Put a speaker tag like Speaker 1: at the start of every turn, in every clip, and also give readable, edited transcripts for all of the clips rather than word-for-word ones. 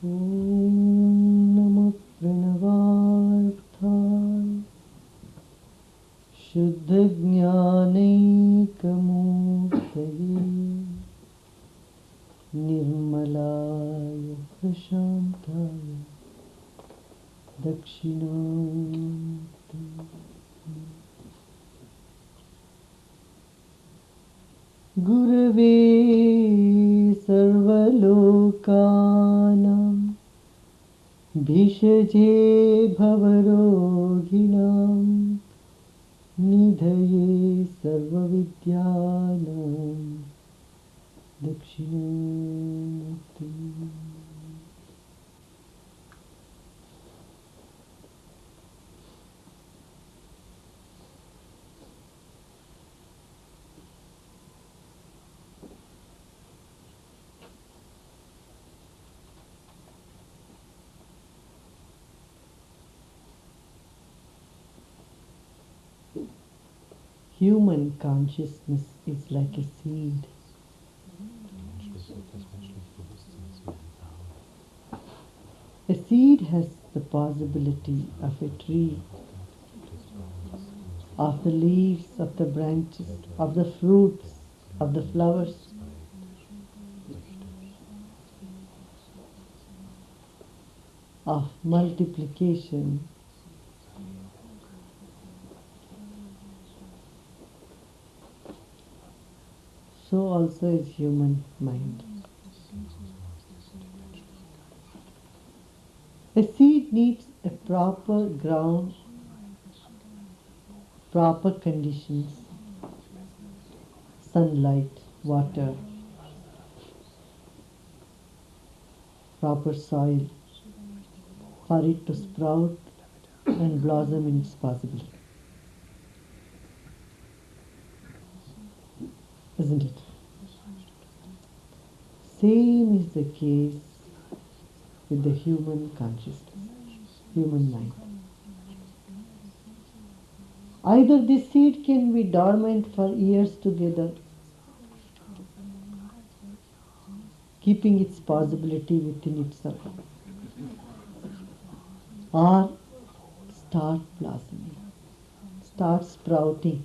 Speaker 1: Om Namo Pranavaर्थाय Shuddha Jnanaikamurtaye Nirmalaya Prashantaya Dakshinamurti Gurave Sarvalokanam Bhishaje Bhavaroginam Nidhaye Sarvavidyanam Dakshinamurti. Human consciousness is like a seed. A seed has the possibility of a tree, of the leaves, of the branches, of the fruits, of the flowers. Of multiplication. So also is human mind. A seed needs a proper ground, proper conditions, sunlight, water, proper soil for it to sprout and blossom in its possibility. Isn't it? Same is the case with the human consciousness, human mind. Either this seed can be dormant for years together, keeping its possibility within itself, or start blossoming, start sprouting.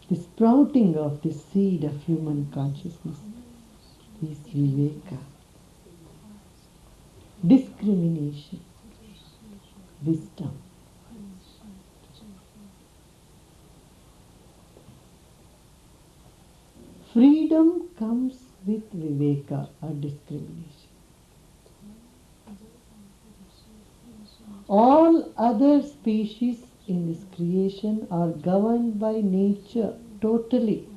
Speaker 1: The sprouting of the seed of human consciousness is viveka, discrimination, wisdom. Freedom comes with viveka or discrimination. All other species in this creation are governed by nature totally.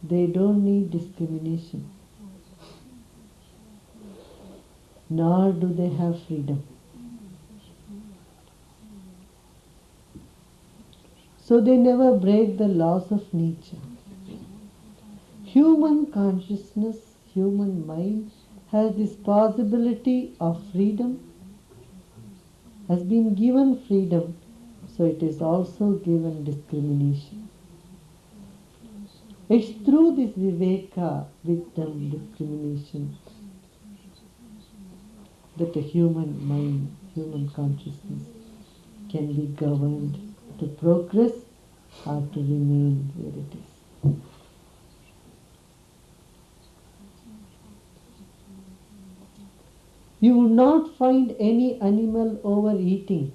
Speaker 1: They don't need discrimination, nor do they have freedom. So they never break the laws of nature. Human consciousness, human mind has this possibility of freedom, has been given freedom, so it is also given discrimination. It's through this viveka, wisdom, discrimination, that a human mind, human consciousness can be governed to progress or to remain where it is. You would not find any animal overeating.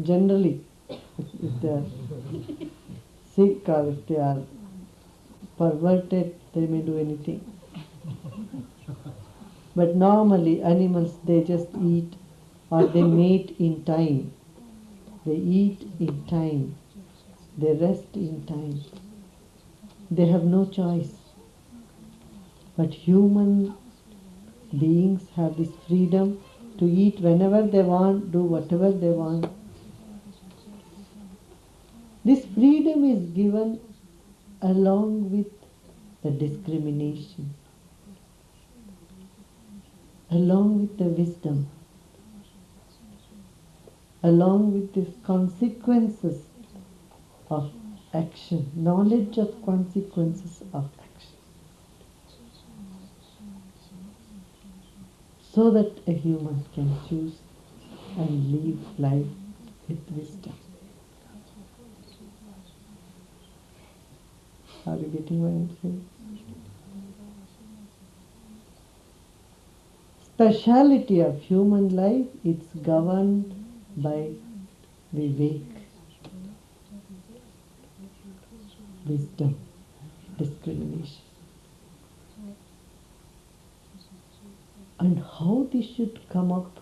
Speaker 1: Generally, if they are sick or if they are perverted, they may do anything. But normally animals, they just eat or they mate in time. They eat in time. They rest in time. They have no choice. But human beings have this freedom to eat whenever they want, do whatever they want. This freedom is given along with the discrimination, along with the wisdom. along with these consequences of action, knowledge of consequences of action, so that a human can choose and live life with wisdom. Are you getting what I'm saying? Speciality of human life, it's governed by vivek, wisdom, discrimination. And how this should come up,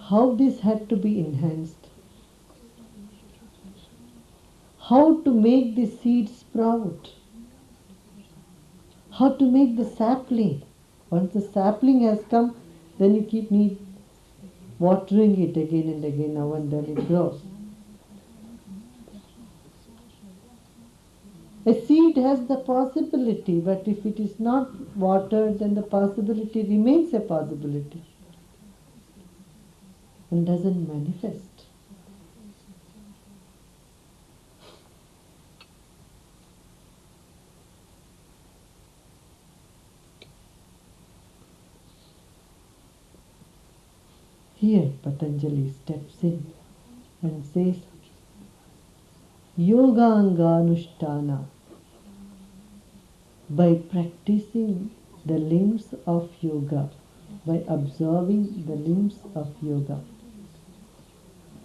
Speaker 1: how this had to be enhanced, how to make the seed sprout, how to make the sapling. Once the sapling has come, then you keep watering it again and again, now and then it grows. A seed has the possibility, but if it is not watered, then the possibility remains a possibility and doesn't manifest. Here Patanjali steps in and says, Yoganganushtana. By practicing the limbs of yoga, by observing the limbs of yoga,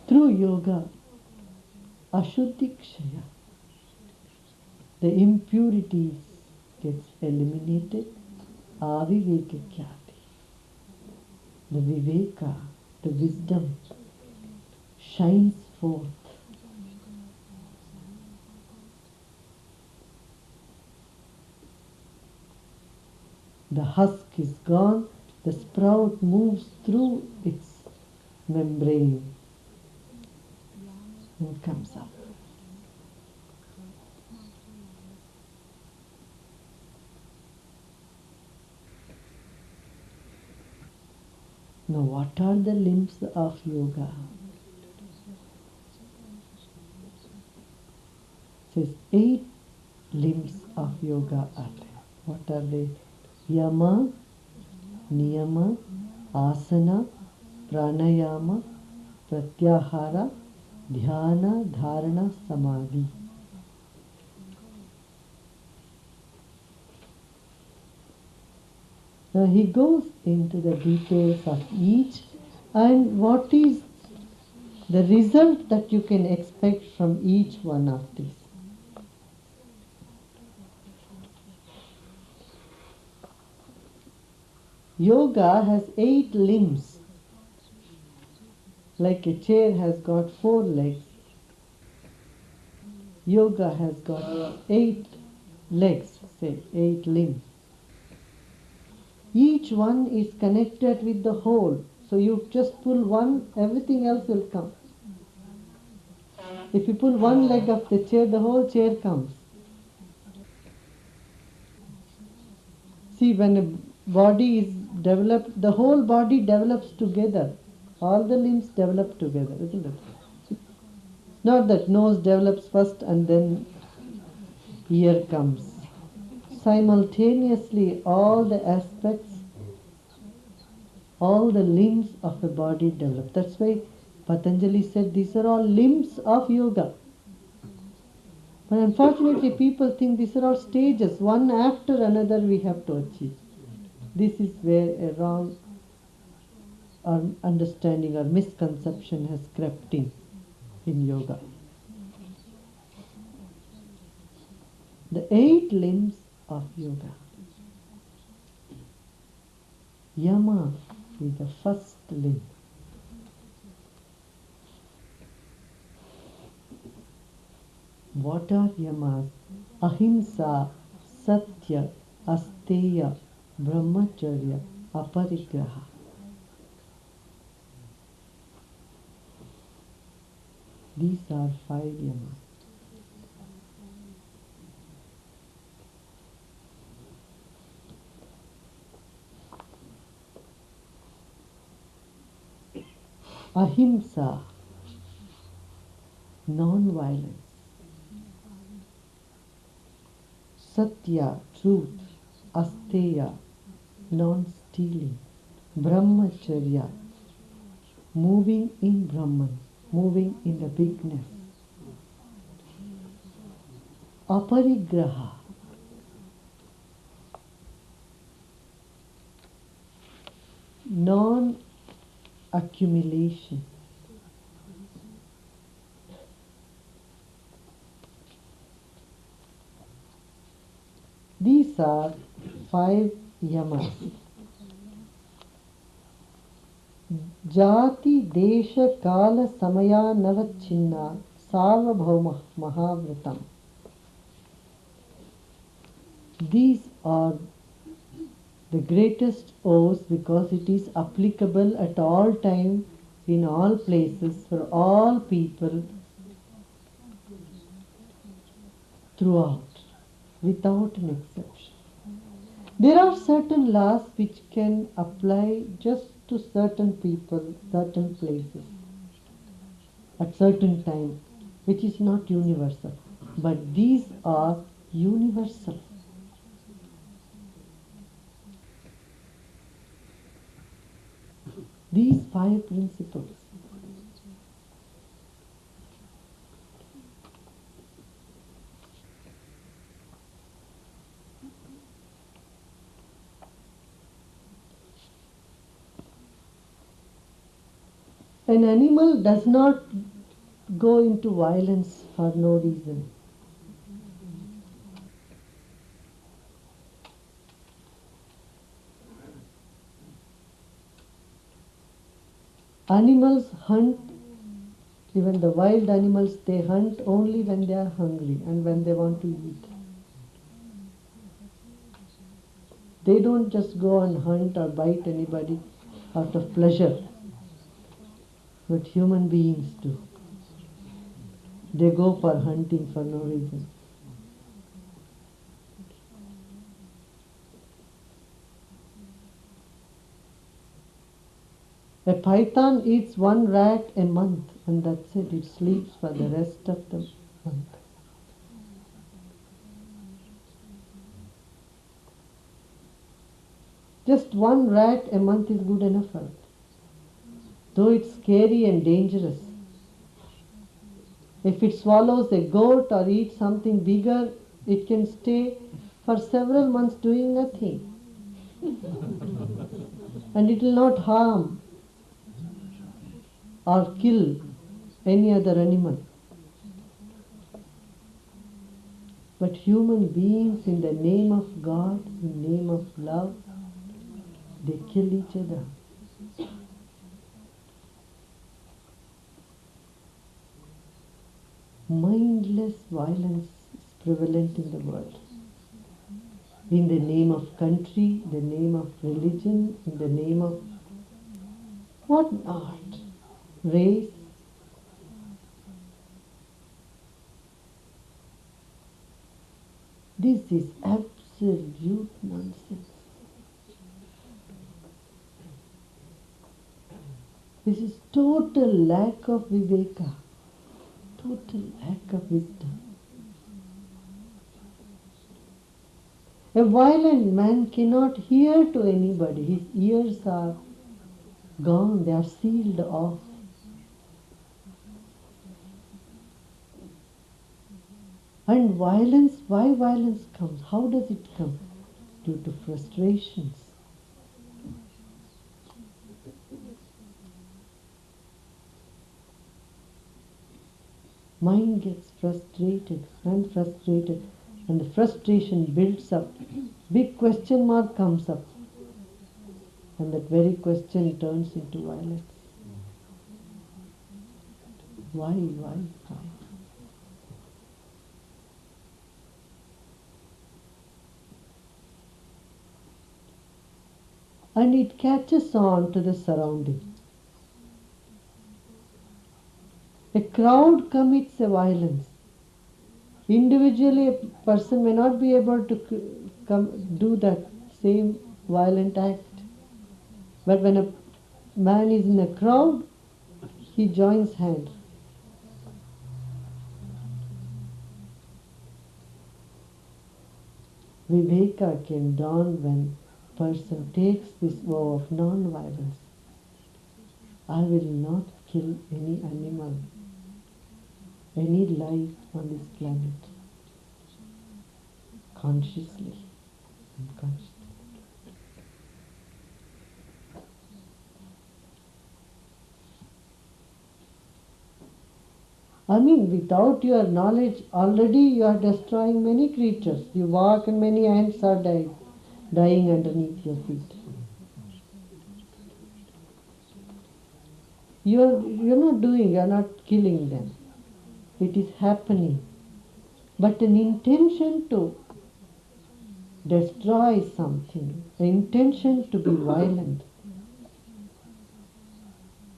Speaker 1: through yoga, Ashuddhikshaya, the impurities gets eliminated, Avivekakyati, the viveka, the wisdom shines forth. The husk is gone, the sprout moves through its membrane and comes up. Now, what are the limbs of yoga? It says 8 limbs of yoga are there. What are they? Yama, Niyama, Asana, Pranayama, Pratyahara, Dhyana, Dharana, Samadhi. Now he goes into the details of each and what is the result that you can expect from each one of these. Yoga has 8 limbs. Like a chair has got 4 legs, yoga has got 8 legs, say 8 limbs. Each one is connected with the whole. So you just pull one, everything else will come. If you pull one leg of the chair, the whole chair comes. See, when a body is developed, the whole body develops together. All the limbs develop together, isn't it? Not that nose develops first and then ear comes. Simultaneously, all the aspects, all the limbs of the body develop. That's why Patanjali said these are all limbs of yoga. But unfortunately, people think these are all stages, one after another we have to achieve. This is where a wrong understanding or misconception has crept in yoga. The 8 limbs of yoga. Yama is the first limb. What are yamas? Ahimsa, Satya, Asteya, Brahmacharya, Aparigraha. These are 5 yamas. ahimsa, non-violence, satya, truth, asteya, non-stealing, brahmacharya, moving in Brahman, moving in the bigness, aparigraha, non-accumulation, these are 5 yamas. Jati desha kala samaya navachinna sarvabhauma mahavratam. These are the greatest oaths because it is applicable at all time, in all places, for all people, throughout, without an exception. There are certain laws which can apply just to certain people, certain places, at certain time, which is not universal. But these are universal. These 5 principles. An animal does not go into violence for no reason. Animals hunt, even the wild animals, they hunt only when they are hungry and when they want to eat. They don't just go and hunt or bite anybody out of pleasure. But human beings do. They go for hunting for no reason. A python eats 1 rat a month, and that's it. It sleeps for the rest of the month. Just 1 rat a month is good enough for it. Though it's scary and dangerous. If it swallows a goat or eats something bigger, it can stay for several months doing nothing. And it will not harm or kill any other animal. But human beings, in the name of God, in the name of love, they kill each other. Mindless violence is prevalent in the world. In the name of country, in the name of religion, in the name of what not, race. This is absolute nonsense. This is total lack of viveka, total lack of wisdom. A violent man cannot hear to anybody. His ears are gone, they are sealed off. And violence, why violence comes? How does it come? Due to frustrations. Mind gets frustrated and frustrated, and the frustration builds up. Big question mark comes up, and that very question turns into violence. Why? And it catches on to the surrounding. A crowd commits a violence. Individually, a person may not be able to do that same violent act. But when a man is in a crowd, he joins hands. Viveka can dawn when person takes this vow of non-violence. I will not kill any animal, any life on this planet, consciously, unconsciously. I mean, without your knowledge, already you are destroying many creatures. You walk and many ants are dying underneath your feet. You're not doing, you're not killing them. It is happening. But an intention to destroy something, an intention to be violent,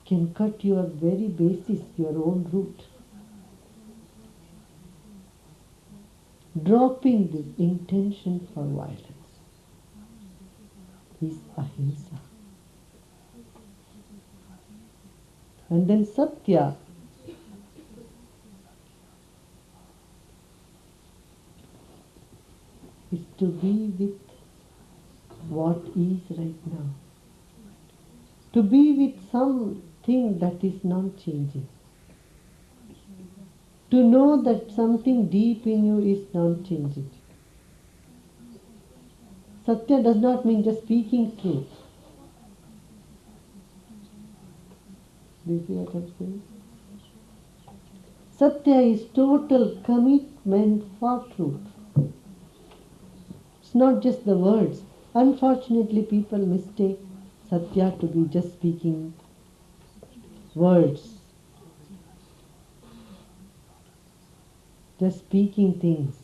Speaker 1: can cut your very basis, your own root. Dropping this intention for violence is ahimsa. And then satya is to be with what is right now. To be with something that is not changing. To know that something deep in you is not changing. Satya does not mean just speaking truth. Do you see what I'm saying? Satya is total commitment for truth. It's not just the words. Unfortunately, people mistake Satya to be just speaking words. Just speaking things.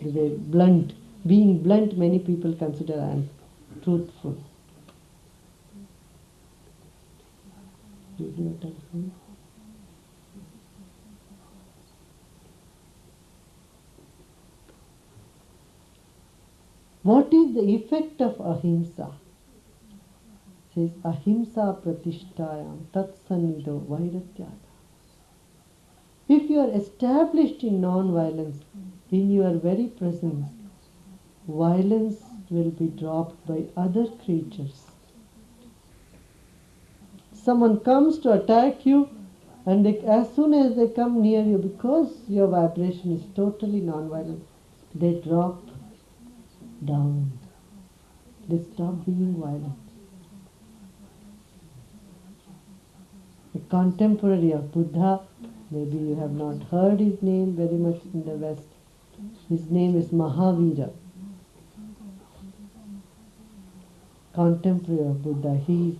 Speaker 1: Blunt. Being blunt, many people consider I am truthful. Do you see what I'm saying? What is the effect of ahimsa? It says ahimsa pratishtayam tatsanido vairatyaga. If you are established in non-violence, in your very presence, violence will be dropped by other creatures. Someone comes to attack you, and as soon as they come near you, because your vibration is totally non-violent, they drop down. They stop being violent. A contemporary of Buddha, maybe you have not heard his name very much in the West. His name is Mahavira. Contemporary of Buddha. He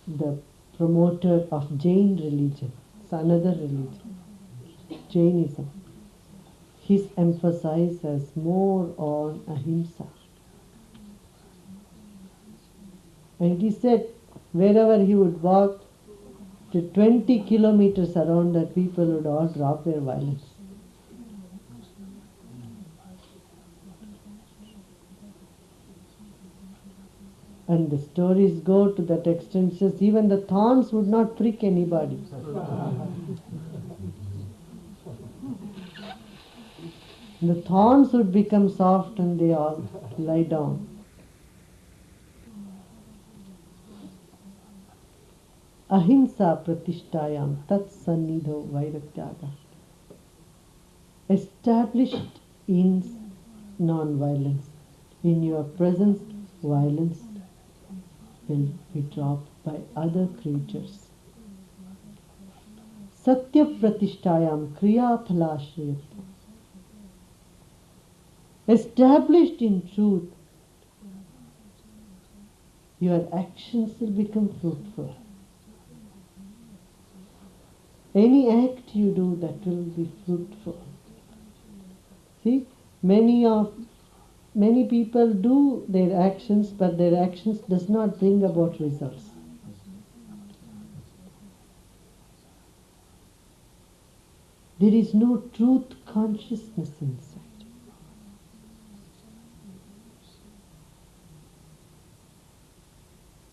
Speaker 1: is the promoter of Jain religion. It's another religion. Jainism. His emphasis is more on ahimsa. And he said, wherever he would walk, to 20 kilometers around that, people would all drop their violence. And the stories go to that extent, says even the thorns would not prick anybody. The thorns would become soft and they all lie down. Ahimsa pratishtayam tatsannidho vairatyaga. Established in non-violence. In your presence, violence will be dropped by other creatures. Satya pratishtayam kriya phalashriyat. Established in truth, your actions will become fruitful. Any act you do, that will be fruitful. See, many people do their actions, but their actions does not bring about results. There is no truth consciousness inside.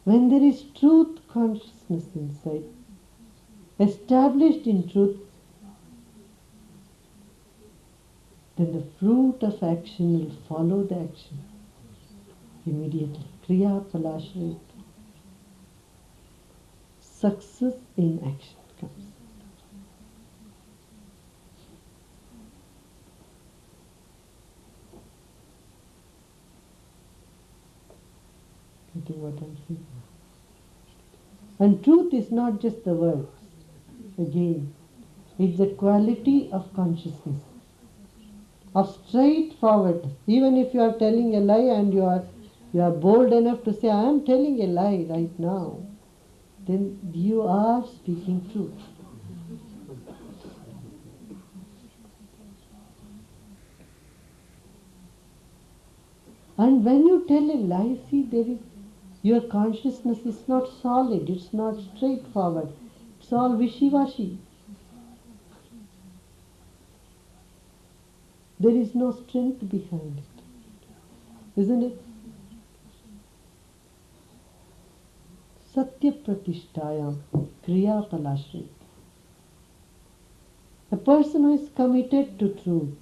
Speaker 1: When there is truth consciousness inside, established in truth, then the fruit of action will follow the action immediately. Kriya Palashrit. Success in action comes. Getting what I'm saying? And truth is not just the words. Again, it's the quality of consciousness, of straightforwardness. Even if you are telling a lie and you are bold enough to say, I am telling a lie right now, then you are speaking truth. And when you tell a lie, see, your consciousness is not solid, it's not straightforward, it's all wishy-washy. There is no strength behind it, isn't it? Satya Pratishtayam Kriya Palashrit. A person who is committed to truth,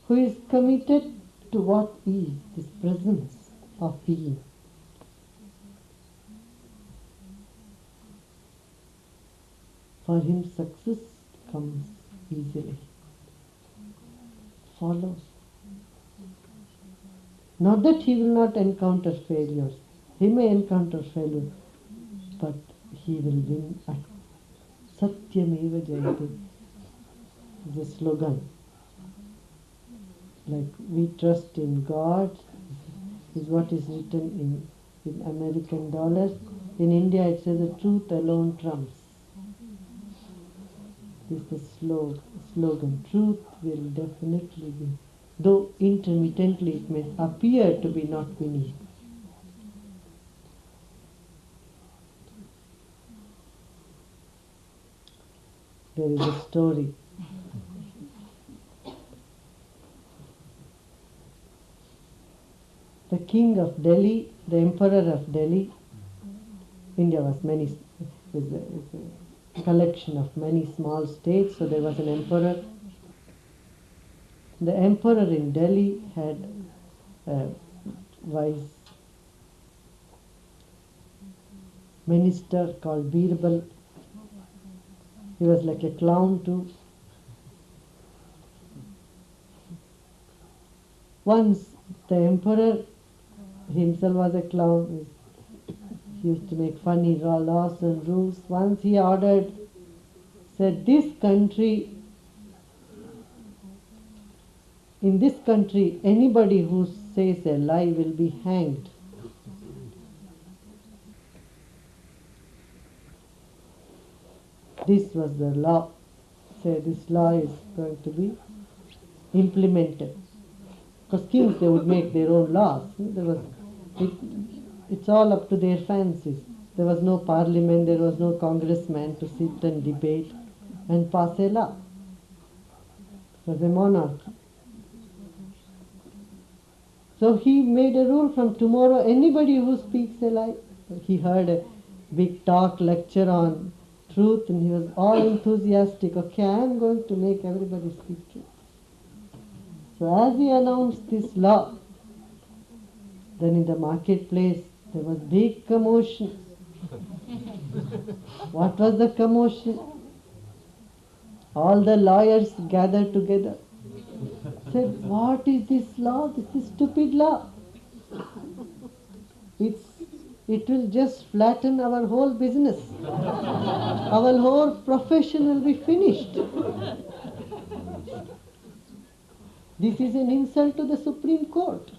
Speaker 1: who is committed to what is this presence of being, for him success comes easily, follows. Not that he will not encounter failures. He may encounter failure, but he will win at Satyameva Jayate is a slogan. Like we trust in God is what is written in American dollars. In India it says the truth alone trumps. This is the slogan. Truth will definitely win, though intermittently it may appear to be not winning. There is a story. The king of Delhi, the emperor of Delhi, India was is a collection of many small states, so there was an emperor. The emperor in Delhi had a wise minister called Birbal. He was like a clown too. Once the emperor himself was a clown. He used to make funny laws and rules. Once he ordered, said, in this country, anybody who says a lie will be hanged. This was the law. Say this law is going to be implemented. Because kings, they would make their own laws. It's all up to their fancies. There was no parliament, there was no congressman to sit and debate and pass a law. It was a monarchy. So he made a rule from tomorrow, anybody who speaks a lie. He heard a big lecture on truth, and he was all enthusiastic. Okay, I am going to make everybody speak truth. So as he announced this law, then in the marketplace there was big commotion. What was the commotion? All the lawyers gathered together. Said, what is this law? This is stupid law. It will just flatten our whole business. Our whole profession will be finished. This is an insult to the Supreme Court.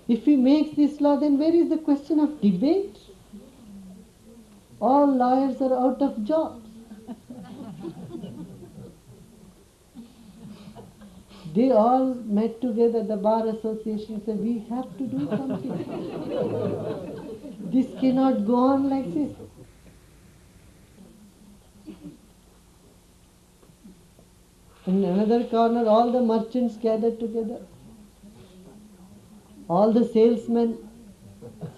Speaker 1: If he makes this law, then where is the question of debate? All lawyers are out of jobs. They all met together, the Bar Association said, we have to do something. This cannot go on like this. In another corner, all the merchants gathered together. All the salesmen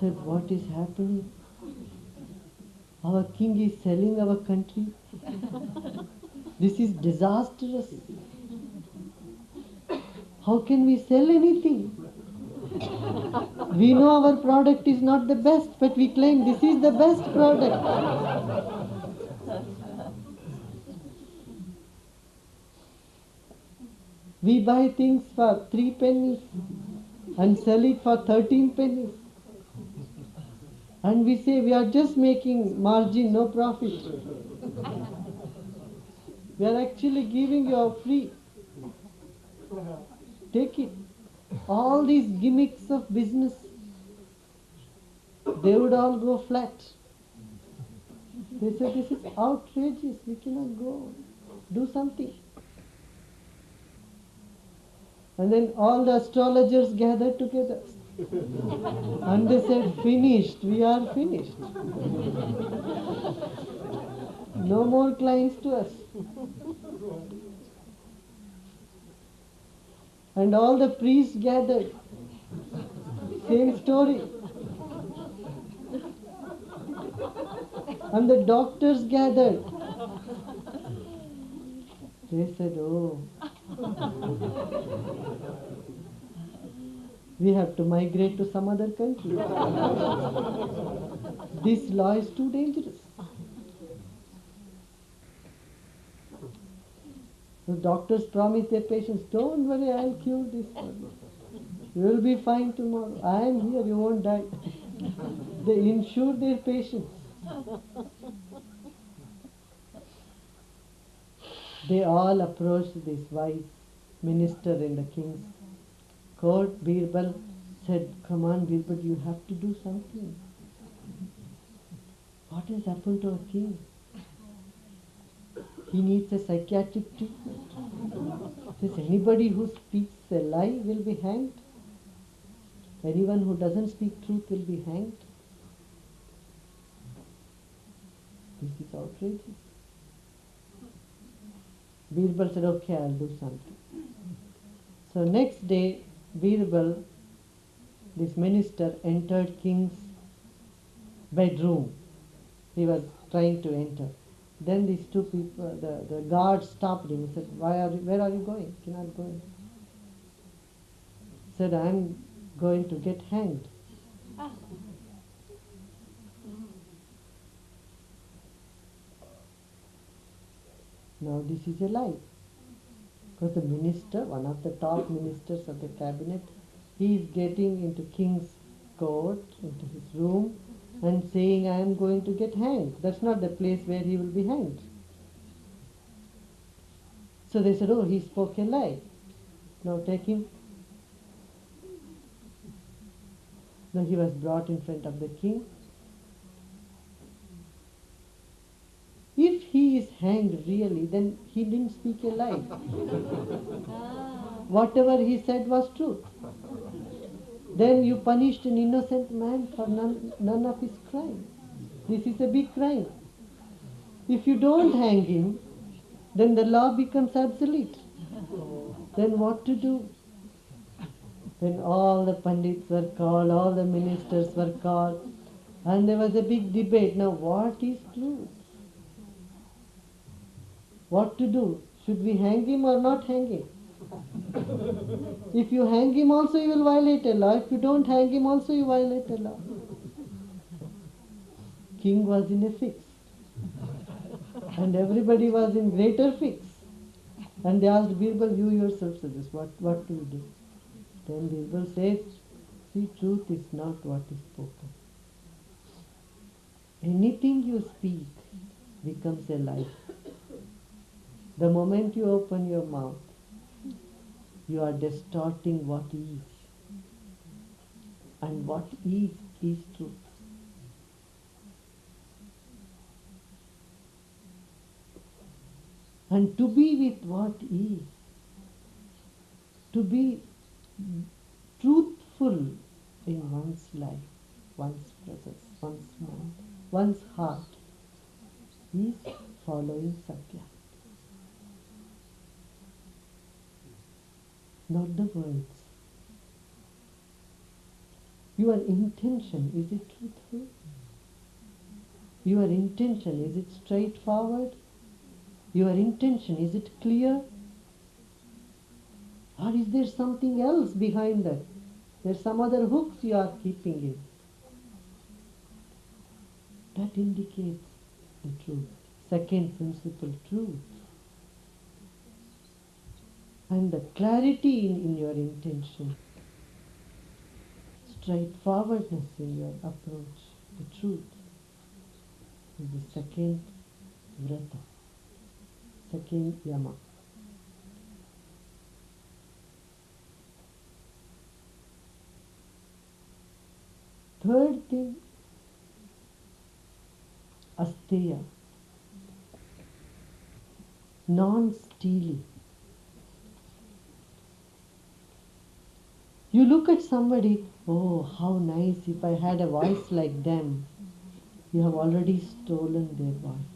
Speaker 1: said, what is happening? Our king is selling our country. This is disastrous. How can we sell anything? We know our product is not the best, but we claim this is the best product. We buy things for 3 pennies and sell it for 13 pennies. And we say we are just making margin, no profit. We are actually giving you a free. Take it. All these gimmicks of business, they would all go flat. They said, this is outrageous. We cannot go. Do something. And then all the astrologers gathered together. And they said, finished. We are finished. No more clients to us. And all the priests gathered. Same story. And the doctors gathered. They said, oh, we have to migrate to some other country. This law is too dangerous. The doctors promise their patients, don't worry, I'll cure this one. You will be fine tomorrow. I am here, you won't die. They insure their patients. They all approached this wise minister in the king's court. Birbal said, come on Birbal, you have to do something. What has happened to our king? He needs a psychiatric treatment. Says, anybody who speaks a lie will be hanged. Anyone who doesn't speak truth will be hanged. This is outrageous. Birbal said, okay, I'll do something. So next day, Birbal, this minister, entered king's bedroom. He was trying to enter. Then these two people, the guard stopped him. He said, where are you going? You're not going. He said, I'm going to get hanged. Now this is a lie. Because the minister, one of the top ministers of the cabinet, he is getting into king's court, into his room, and saying, I am going to get hanged. That's not the place where he will be hanged. So they said, oh, he spoke a lie. Now take him. Now he was brought in front of the king. If he is hanged really, then he didn't speak a lie. Whatever he said was truth. Then you punished an innocent man for none of his crime. This is a big crime. If you don't hang him, then the law becomes obsolete. Then what to do? Then all the pandits were called, all the ministers were called, and there was a big debate. Now what is truth? What to do? Should we hang him or not hang him? If you hang him also, you will violate a law. If you don't hang him also, you violate a law. King was in a fix. And everybody was in greater fix. And they asked Birbal, you yourself suggest, what do we do? Then Birbal says, see, truth is not what is spoken. Anything you speak becomes a lie. The moment you open your mouth, you are distorting what is. And what is truth. And to be with what is, to be truthful in one's life, one's presence, one's mind, one's heart, is following Satya. Not the words. Your intention, is it truthful? Your intention, is it straightforward? Your intention, is it clear? Or is there something else behind that? There's some other hooks you are keeping in. That indicates the truth. Second principle, truth. And the clarity in your intention. Straightforwardness in your approach. The truth is the second vrata. Second yama. Third thing, asteya, non-stealing. You look at somebody, oh, how nice, if I had a voice like them. You have already stolen their voice.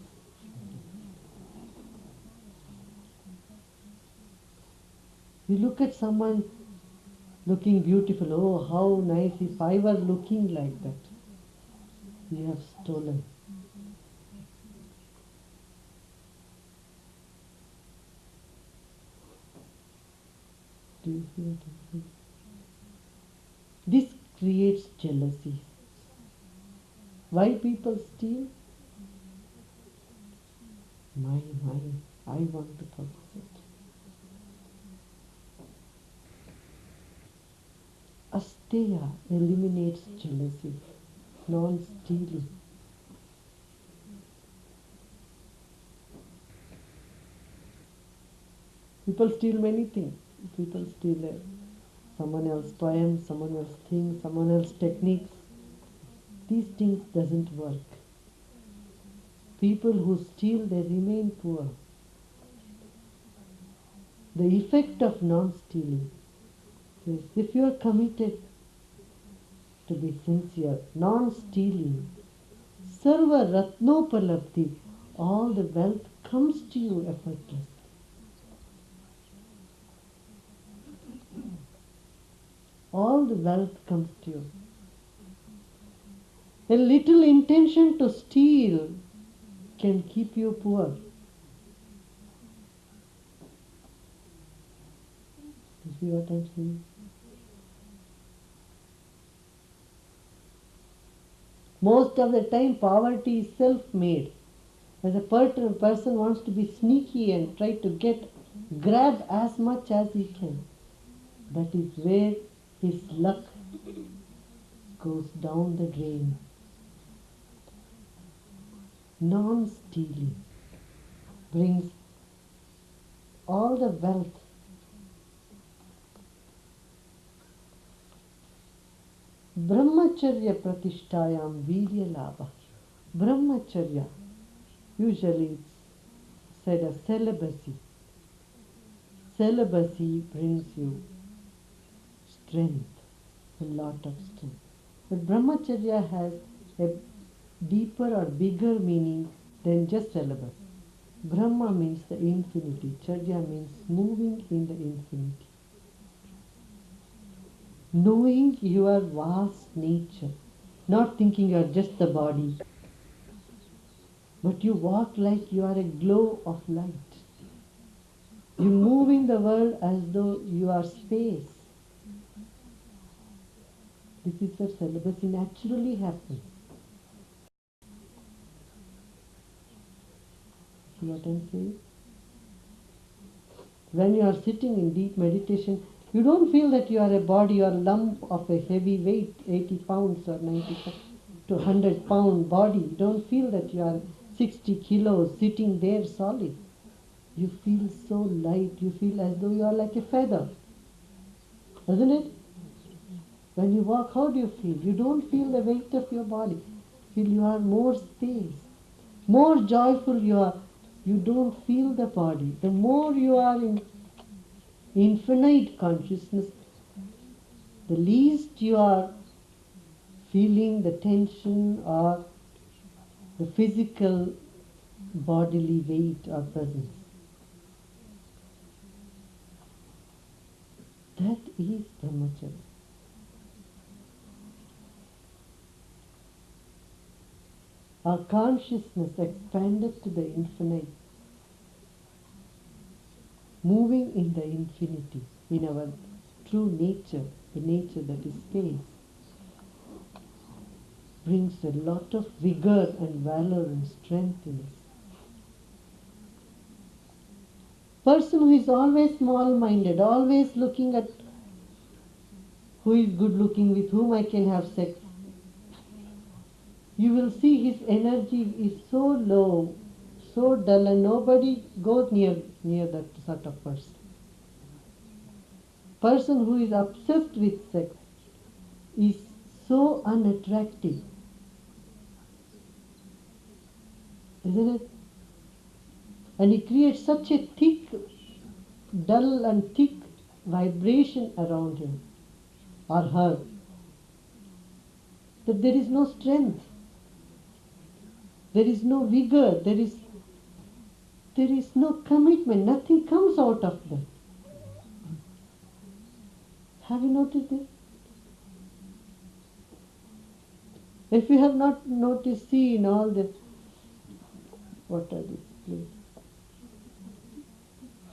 Speaker 1: You look at someone looking beautiful, oh, how nice, if I were looking like that. You have stolen. Do you see what I'm saying? This creates jealousy. Why people steal? Mine, I want to possess it. Asteya eliminates jealousy, non-stealing. People steal many things. People steal someone else's poem, someone else's thing, someone else's techniques. These things doesn't work. People who steal, they remain poor. The effect of non-stealing is if you are committed to be sincere, non-stealing, sarva ratnopalabdhi, all the wealth comes to you effortlessly. All the wealth comes to you. A little intention to steal can keep you poor. You see what I'm saying? Most of the time poverty is self-made. As a person wants to be sneaky and try to grab as much as he can. That is where his luck goes down the drain. Non-stealing brings all the wealth. Brahmacharya pratishtayam virya labha. Brahmacharya, usually it's said as celibacy. Celibacy brings you strength, a lot of strength. But Brahmacharya has a deeper or bigger meaning than just celibacy. Brahma means the infinity. Charya means moving in the infinity. Knowing your vast nature, not thinking you are just the body, but you walk like you are a glow of light. You move in the world as though you are space. This is where celibacy naturally happens. See what I'm saying? When you are sitting in deep meditation, you don't feel that you are a body or lump of a heavy weight, 80 pounds or 90 to 100 pound body. You don't feel that you are 60 kilos sitting there solid. You feel so light. You feel as though you are like a feather. Doesn't it? When you walk, how do you feel? You don't feel the weight of your body. You feel you are more space. More joyful you are. You don't feel the body. The more you are in infinite consciousness, the least you are feeling the tension or the physical bodily weight or presence. That is Brahmacharya. Our consciousness expanded to the infinite, moving in the infinity, in our true nature, the nature that is space, brings a lot of vigor and valor and strength in us. Person who is always small-minded, always looking at who is good looking, with whom I can have sex, you will see his energy is so low, so dull, and nobody goes near that sort of person. Person who is obsessed with sex is so unattractive, isn't it? And it creates such a thick, dull and thick vibration around him or her that there is no strength, there is no vigor, there is no commitment, nothing comes out of them. Have you noticed this? If you have not noticed, see in all the, what are these places?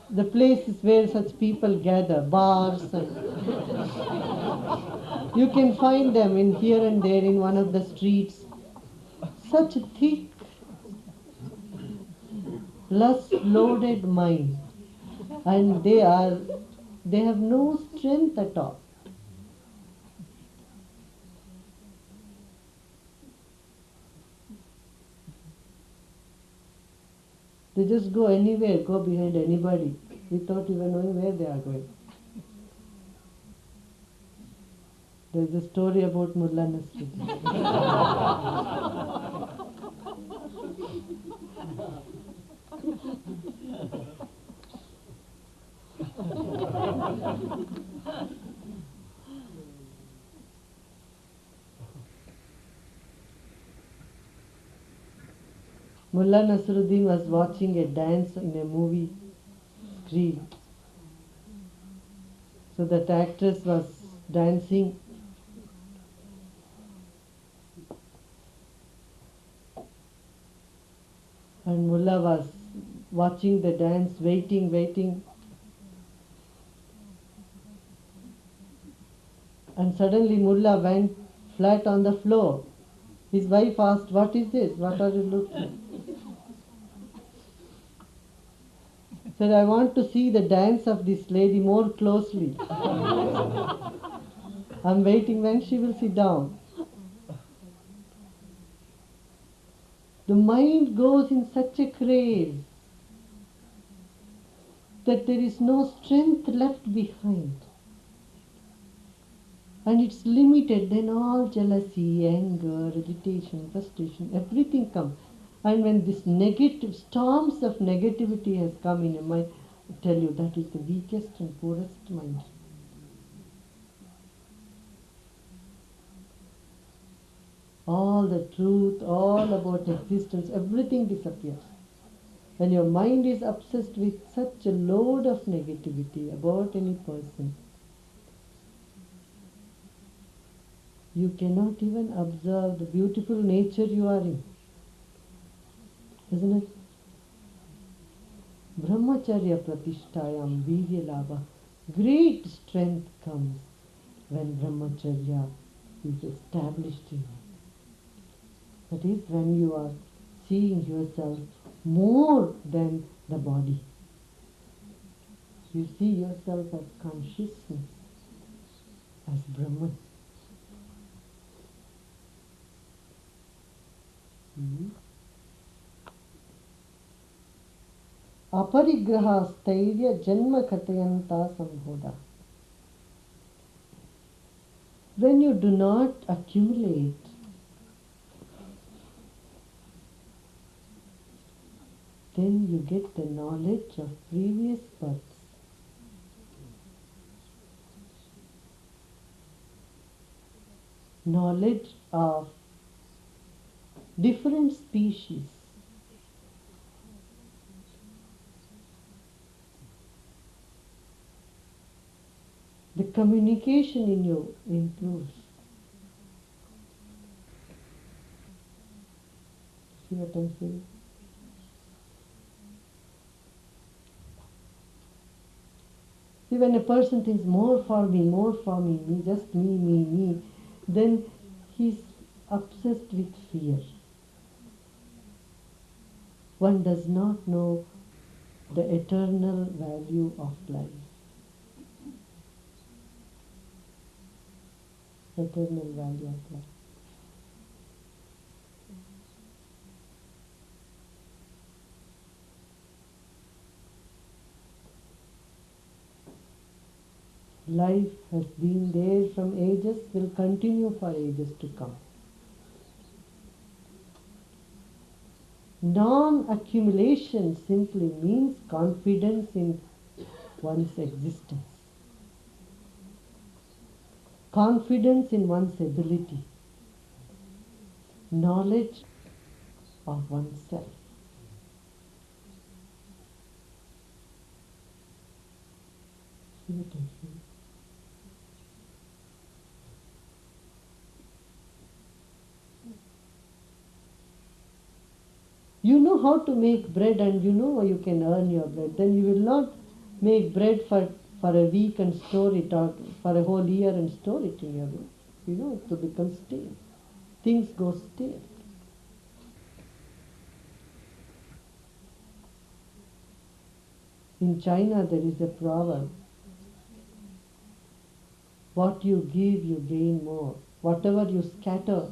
Speaker 1: The places where such people gather, bars, and you can find them in here and there in one of the streets. Such thick, lust-loaded mind, and they have no strength at all. They just go anywhere, go behind anybody, without even knowing where they are going. There is a story about Mullah Nasruddin. Mullah Nasruddin was watching a dance in a movie screen. So that actress was dancing. And Mullah was watching the dance, waiting. And suddenly Mullah went flat on the floor. His wife asked, "What is this? What are you looking?" Said, "I want to see the dance of this lady more closely. I'm waiting when she will sit down." The mind goes in such a craze that there is no strength left behind. And it's limited, then all jealousy, anger, agitation, frustration, everything comes. And when this negative, storms of negativity has come in your mind, I tell you, that is the weakest and poorest mind. All the truth, all about existence, everything disappears. When your mind is obsessed with such a load of negativity about any person, you cannot even observe the beautiful nature you are in. Isn't it? Brahmacharya pratishtayam virya labha. Great strength comes when brahmacharya is established in you. That is when you are seeing yourself more than the body. You see yourself as consciousness, as Brahman. Aparigraha stairya janma katayanta sambhoda. When you do not accumulate, then you get the knowledge of previous births. Knowledge of different species. The communication in you improves. See what I'm saying? See, when a person thinks more for me, just me, then he's obsessed with fear. One does not know the eternal value of life. Eternal value of life. Life has been there from ages, will continue for ages to come. Non-accumulation simply means confidence in one's existence. Confidence in one's ability. Knowledge of oneself. See what I'm saying? You know how to make bread and you know you can earn your bread. Then you will not make bread for a week and store it out for a whole year and store it in your room. You know, it will become stale. Things go stale. In China there is a proverb. What you give, you gain more. Whatever you scatter,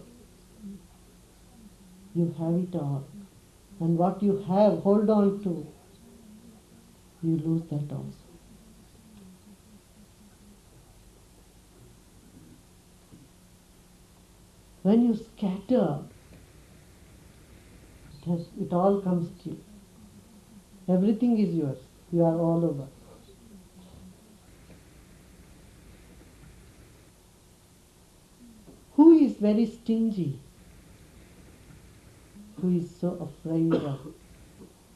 Speaker 1: you have it all. And what you have, hold on to, you lose that also. When you scatter, it all comes to you. Everything is yours. You are all over. Who is very stingy? Who is so afraid of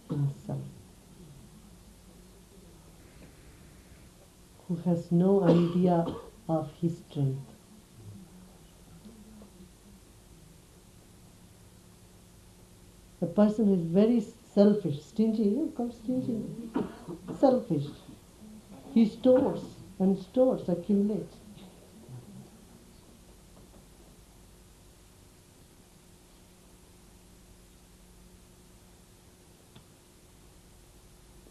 Speaker 1: himself? Who has no idea of his strength? A person who is very selfish, stingy, you call stingy, selfish. He stores and stores, accumulates.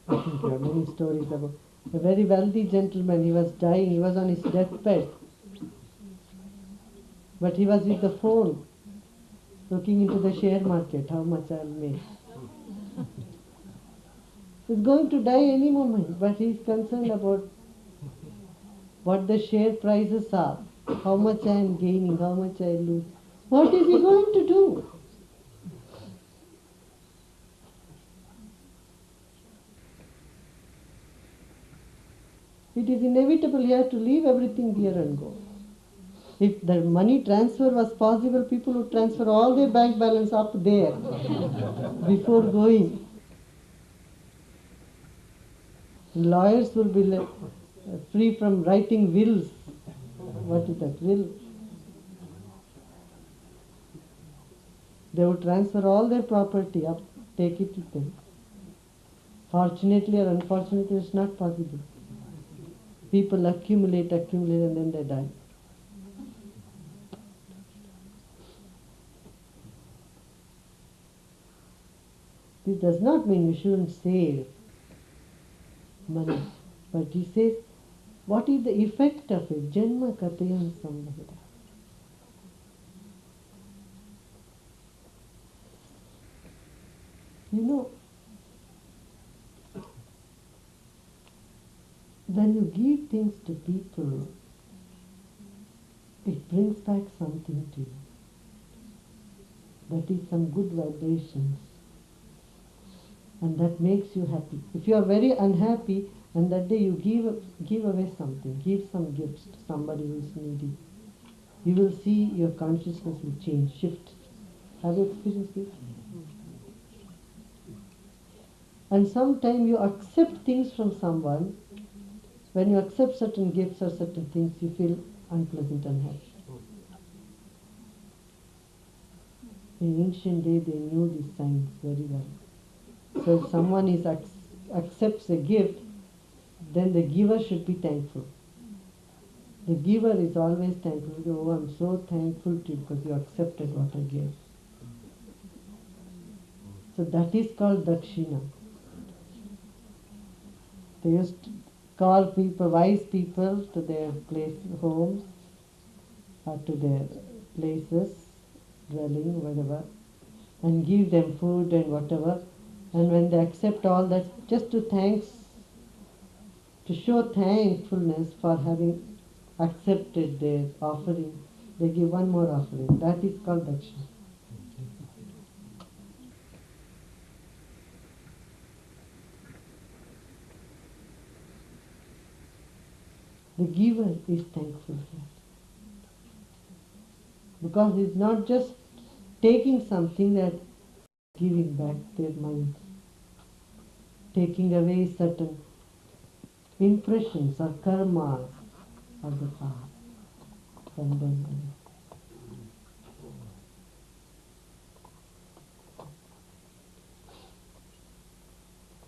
Speaker 1: I think there are many stories about a very wealthy gentleman. He was dying, he was on his deathbed. But he was with the phone, looking into the share market, how much I'll make. He's going to die any moment, but he's concerned about what the share prices are, how much I am gaining, how much I lose. What is he going to do? It is inevitable he has to leave everything here and go. If the money transfer was possible, people would transfer all their bank balance up there before going. Lawyers will be free from writing wills. What is that, will? They would transfer all their property up, take it with them. Fortunately or unfortunately, it's not possible. People accumulate, and then they die. This does not mean we shouldn't save money. But he says, what is the effect of it? Janma katayam sambhava. You know, when you give things to people, it brings back something to you. That is some good vibrations. And that makes you happy. If you are very unhappy and that day you give away something, give some gifts to somebody who is needy, you will see your consciousness will change, shift. Have you experienced this? And sometimes you accept things from someone. When you accept certain gifts or certain things, you feel unpleasant and unhappy. In ancient day, they knew these signs very well. So if someone accepts a gift, then the giver should be thankful. The giver is always thankful. Oh, I'm so thankful to you because you accepted what I gave. So that is called dakshina. They used to call people, wise people, to their homes or to their places, dwelling, whatever, and give them food and whatever. And when they accept all that, just to show thankfulness for having accepted their offering, they give one more offering. That is called dakshina. The giver is thankful here. Because it's not just taking something, that giving back their mind, taking away certain impressions or karmas of the past from them.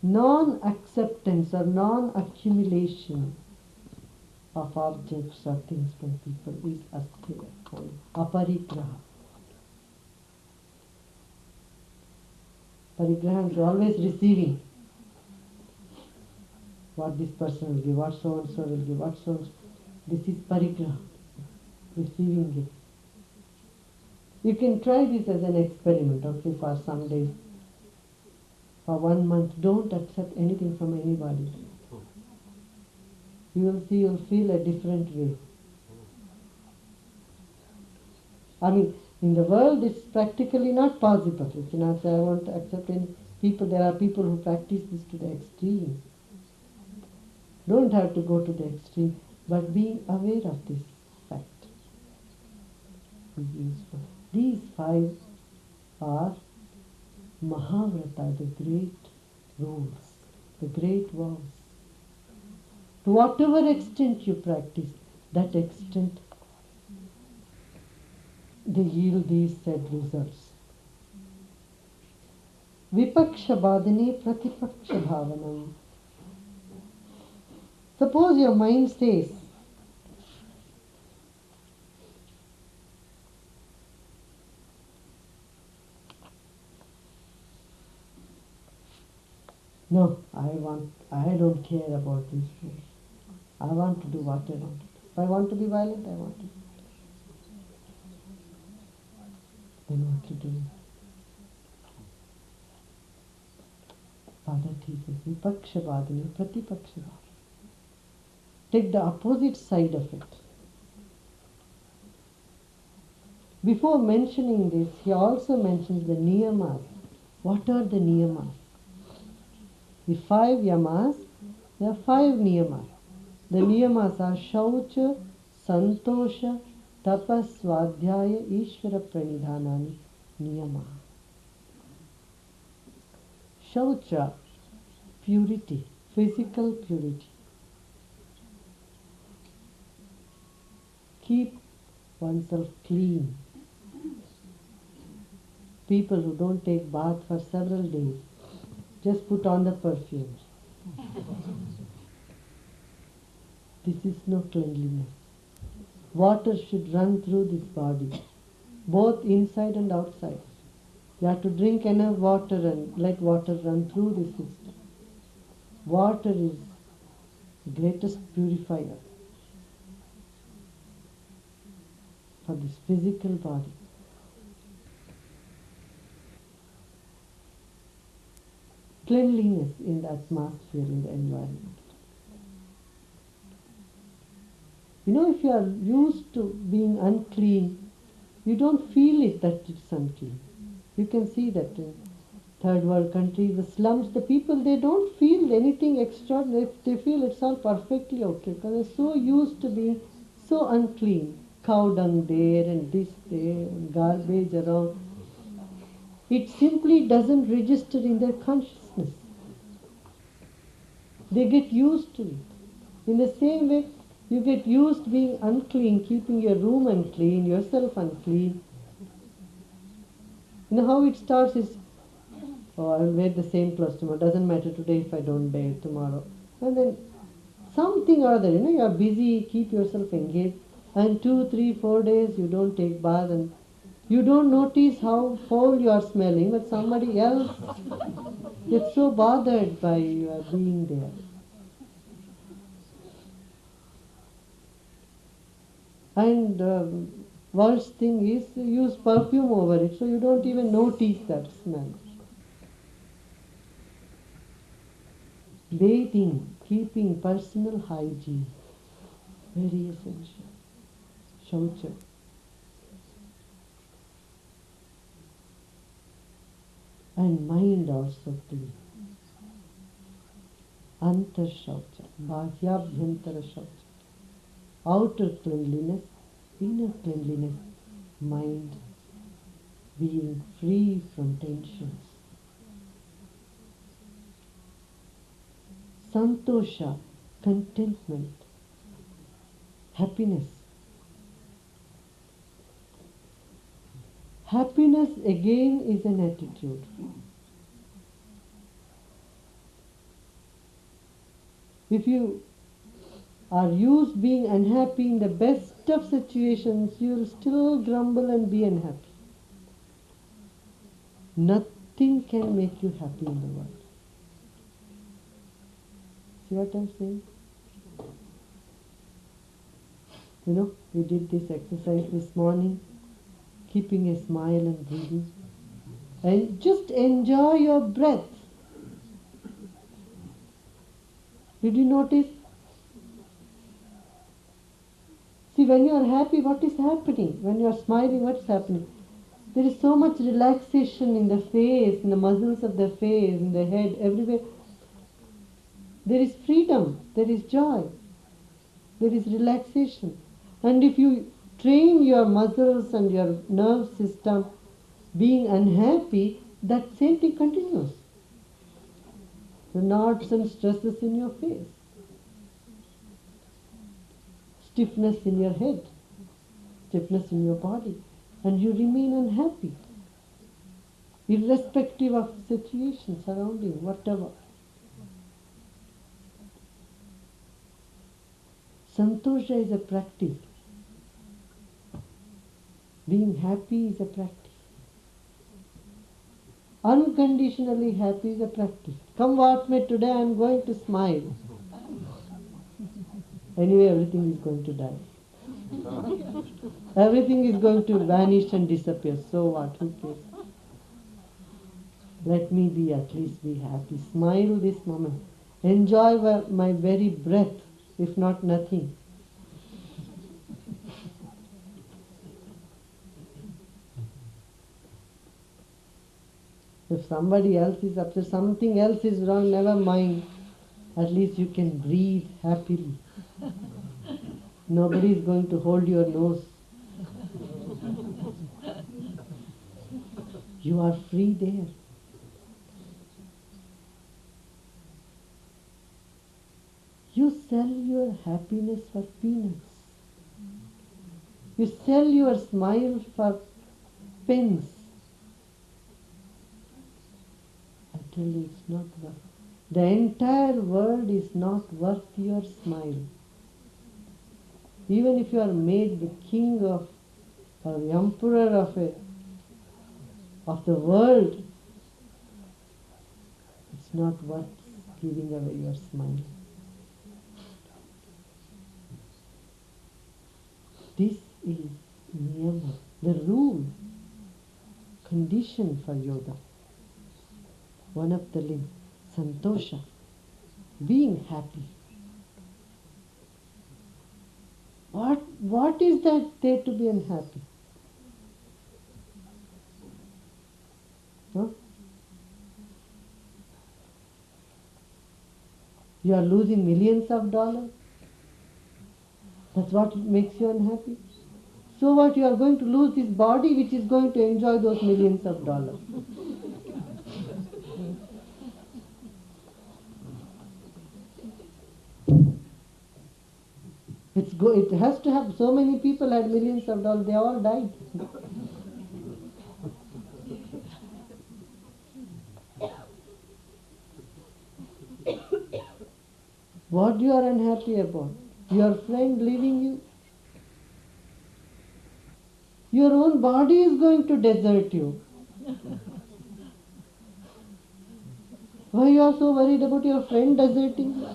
Speaker 1: Non-acceptance or non-accumulation of objects or things from people is asteya, aparigraha. Parigraha is always receiving what this person will give, what so and so will give, what so and so. This is parigraha, receiving it. You can try this as an experiment, okay, for some days. For 1 month, don't accept anything from anybody. You will see, you'll feel a different way. I mean, in the world it's practically not possible. You cannot say, I want to accept any people. There are people who practice this to the extreme. Don't have to go to the extreme, but being aware of this fact is useful. These 5 are Mahavrata, the great rules, the great vows. To whatever extent you practice, that extent they yield these said results. Vipaksha badane pratipaksha bhavanam. Suppose your mind says, no, I don't care about these rules. I want to do what I want to do. If I want to be violent, I want to do it. Then what to do? Father teaches vipaksha vadani, pratipaksha vadani. Take the opposite side of it. Before mentioning this, he also mentions the niyamas. What are the niyamas? The 5 yamas, there are 5 niyamas. The niyamas are Shaucha, Santosha, Tapas, Svadhyaya, Ishvara Pranidhanani, Niyama. Shaucha, purity, physical purity. Keep oneself clean. People who don't take bath for several days, just put on the perfumes. This is no cleanliness. Water should run through this body, both inside and outside. You have to drink enough water and let water run through the system. Water is the greatest purifier for this physical body. Cleanliness in the atmosphere, in the environment. You know, if you are used to being unclean, you don't feel it that it's unclean. You can see that in third world countries, the slums, the people, they don't feel anything extraordinary. They feel it's all perfectly okay because they're so used to being so unclean. Cow dung there and this there and garbage around. It simply doesn't register in their consciousness. They get used to it. In the same way, you get used being unclean, keeping your room unclean, yourself unclean. You know how it starts is, oh, I will wear the same clothes tomorrow. Doesn't matter today if I don't wear it tomorrow. And then something or other, you are busy, keep yourself engaged. And 2, 3, 4 days you don't take bath and you don't notice how foul you are smelling, but somebody else gets so bothered by your being there. And worst thing is use perfume over it, so you don't even notice that smell. Bathing, keeping personal hygiene, very essential. Shaucha. And mind also clean. Antar shaucha, bahyabhyantara shaucha. Outer cleanliness, inner cleanliness, mind being free from tensions. Santosha, contentment, happiness. Happiness again is an attitude. If you are used being unhappy in the best of situations, you will still grumble and be unhappy. Nothing can make you happy in the world. See what I'm saying? We did this exercise this morning, keeping a smile and breathing. And just enjoy your breath. Did you notice? See, when you are happy, what is happening? When you are smiling, what is happening? There is so much relaxation in the face, in the muscles of the face, in the head, everywhere. There is freedom, there is joy, there is relaxation. And if you train your muscles and your nerve system being unhappy, that same thing continues. The knots and stresses in your face, stiffness in your head, stiffness in your body, and you remain unhappy, irrespective of situation, surrounding, whatever. Santosha is a practice. Being happy is a practice. Unconditionally happy is a practice. Come what may, today I am going to smile. Anyway, everything is going to die. Everything is going to vanish and disappear. So what? Who cares? Let me at least be happy. Smile this moment. Enjoy my very breath, if not nothing. If somebody else is upset, something else is wrong, never mind. At least you can breathe happily. Nobody is going to hold your nose. You are free there. You sell your happiness for peanuts. You sell your smile for pence. I tell you, it's not worth. The entire world is not worth your smile. Even if you are made the king of or the emperor of the world, it's not worth giving away your smile. This is niyama, the rule, condition for yoga. One of the limbs, santosha, being happy. What is that there to be unhappy? Huh? You are losing millions of dollars. That's what makes you unhappy. So what? You are going to lose this body which is going to enjoy those millions of dollars. It has to have. So many people had millions of dollars. They all died. What you are unhappy about? Your friend leaving you? Your own body is going to desert you. Why you are so worried about your friend deserting you?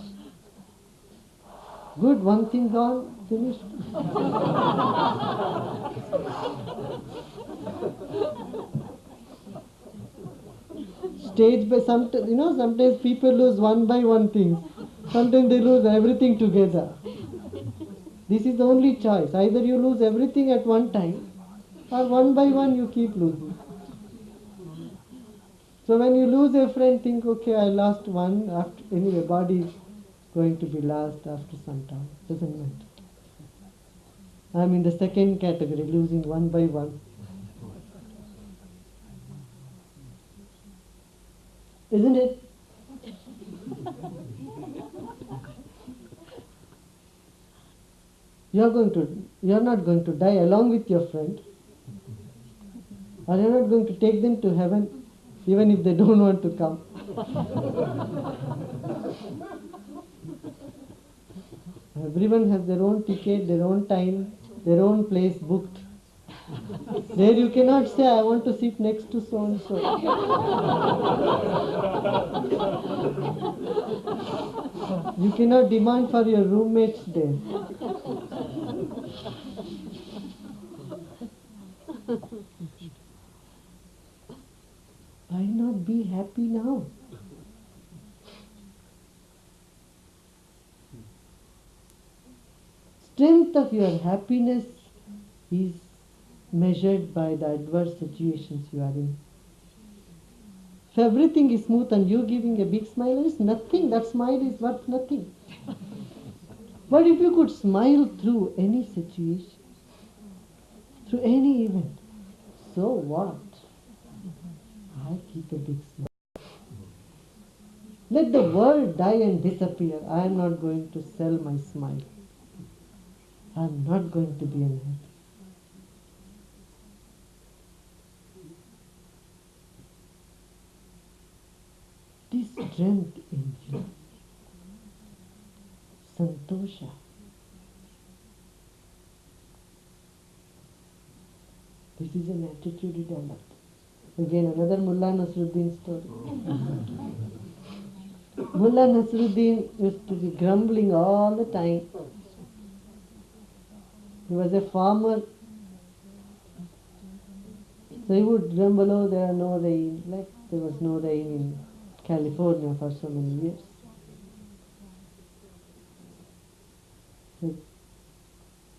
Speaker 1: Good, one thing gone, finished. Stage by sometimes people lose one by one things. Sometimes they lose everything together. This is the only choice. Either you lose everything at one time, or one by one you keep losing. So when you lose a friend, think, okay, I lost one. After anyway, body is going to be lost after some time. Doesn't matter. I'm in the second category, losing one by one. Isn't it? You're not going to die along with your friend, or you're not going to take them to heaven, even if they don't want to come. Everyone has their own ticket, their own time, their own place booked. There you cannot say, I want to sit next to so and so. You cannot demand for your roommates there. Why not be happy now? Strength of your happiness is measured by the adverse situations you are in. If everything is smooth and you giving a big smile, is nothing. That smile is worth nothing. But if you could smile through any situation, through any event, so what? I keep a big smile. Let the world die and disappear. I am not going to sell my smile. I am not going to be unhappy. This strength in you, santosha. This is an attitude you develop. Again, another Mullah Nasruddin story. Mullah Nasruddin used to be grumbling all the time. He was a farmer. So he would grumble, oh, there are no rain. Like there was no rain in California for so many years.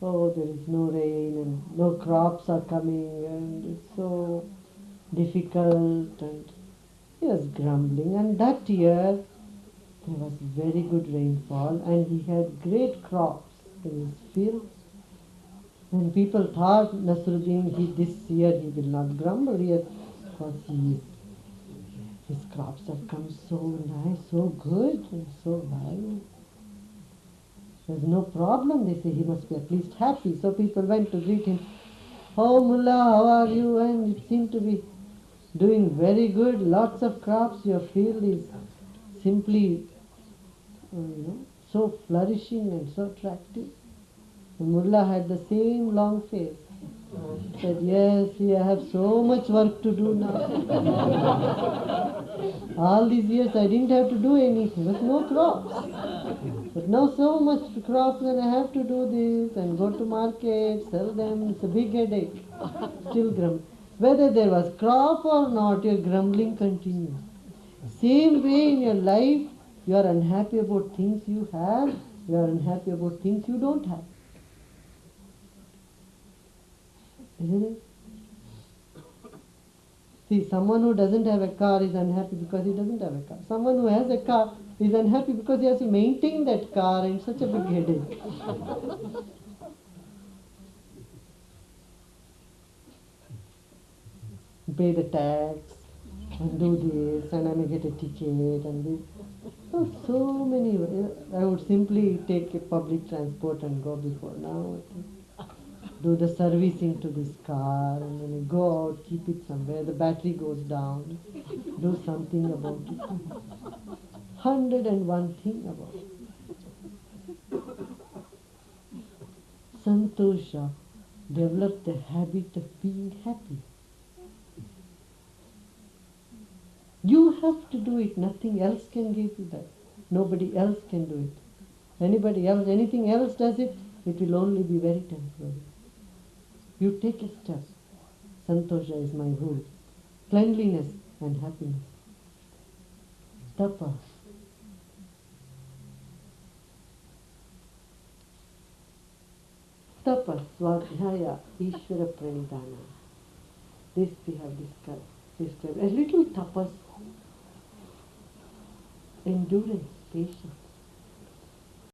Speaker 1: Oh, there is no rain and no crops are coming and it's so difficult, and he was grumbling. And that year there was very good rainfall and he had great crops in his fields. And people thought Nasruddin, this year he will not grumble here because his crops have come so nice, so good and so well. There's no problem, they say, he must be at least happy. So people went to greet him. Oh Mullah, how are you? And it seemed to be doing very good, lots of crops, your field is simply, so flourishing and so attractive. The Mullah had the same long face. Said, yes, I have so much work to do now. All these years I didn't have to do anything, there was no crops. But now so much crops and I have to do this and go to market, sell them, it's a big headache. Still grumbling. Whether there was crop or not, your grumbling continues. Same way in your life, you are unhappy about things you have, you are unhappy about things you don't have. Isn't it? See, someone who doesn't have a car is unhappy because he doesn't have a car. Someone who has a car is unhappy because he has to maintain that car and such a big headache. Pay the tax and do this and I may get a ticket and this. So many. I would simply take a public transport and go before now. Do the servicing to this car and then you go out, keep it somewhere, the battery goes down, do something about it. 101 thing about it. Santosha, develop the habit of being happy. You have to do it. Nothing else can give you that. Nobody else can do it. Anybody else, anything else does it, it will only be very temporary. You take a step. Santosha is my rule. Cleanliness and happiness. Tapa. Tapa, Swadhyaya, Ishvara Pranidhana. This we have described. A little tapas, endurance, patience.